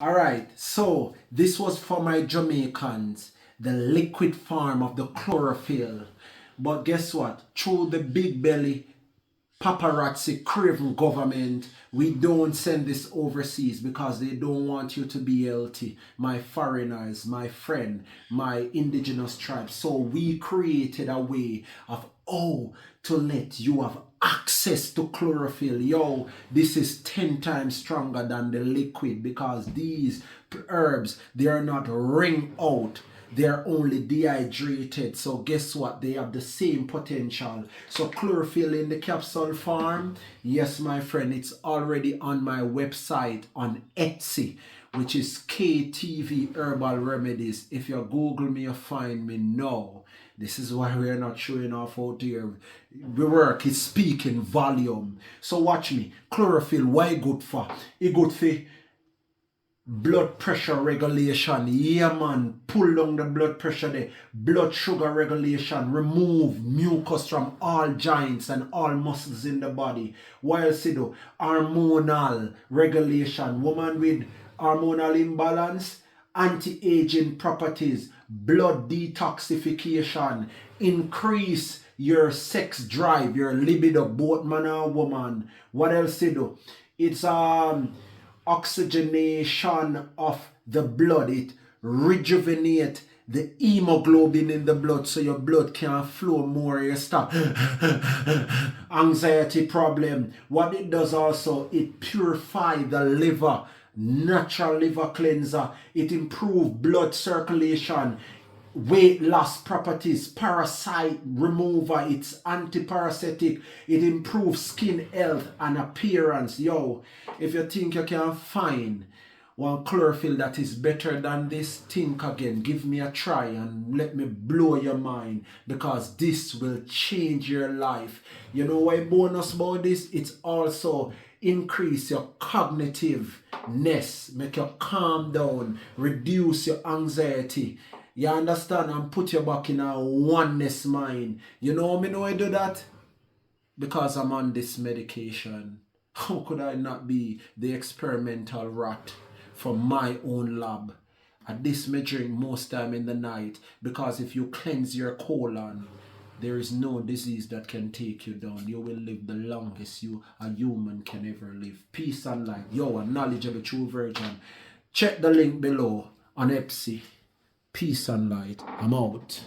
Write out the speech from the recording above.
Alright, so this was for my Jamaicans, the liquid form of the chlorophyll. But guess what? Through the big belly paparazzi craven government, we don't send this overseas because they don't want you to be healthy, my foreigners, my friend, my indigenous tribes. So we created a way of to let you have access to chlorophyll. Yo, this is 10 times stronger than the liquid because these herbs, they are not wring out, they're only dehydrated. So guess what? They have the same potential. So chlorophyll in the capsule form, yes, my friend, it's already on my website on Etsy, which is KTV Herbal Remedies. If you Google me, you find me now. This is why we're not showing off out here. The work is speaking volume. So watch me. Chlorophyll, why good for? It good for blood pressure regulation. Yeah, man. Pull down the blood pressure there. Blood sugar regulation. Remove mucus from all joints and all muscles in the body. What else it do? Hormonal regulation. Woman with hormonal imbalance. Anti-aging properties. Blood detoxification. Increase your sex drive, your libido, both man and woman. What else it do? It's oxygenation of the blood. It rejuvenate the hemoglobin in the blood so your blood can flow more. You stop anxiety problem. What it does also, it purify the liver, natural liver cleanser. It improve blood circulation, weight loss properties, parasite remover, it's anti-parasitic, it improves skin health and appearance. Yo, if you think you can find one chlorophyll that is better than this, think again, give me a try and let me blow your mind, because this will change your life. You know why bonus about this? It's also increase your cognitiveness, make you calm down, reduce your anxiety. You understand? And put you back in a oneness mind. You know me know I do that? Because I'm on this medication. How could I not be the experimental rat from my own lab? At this me drink most time in the night, because if you cleanse your colon, there is no disease that can take you down. You will live the longest a human can ever live. Peace and light. Yo, a knowledge of the true virgin. Check the link below on Etsy. Peace and light. I'm out.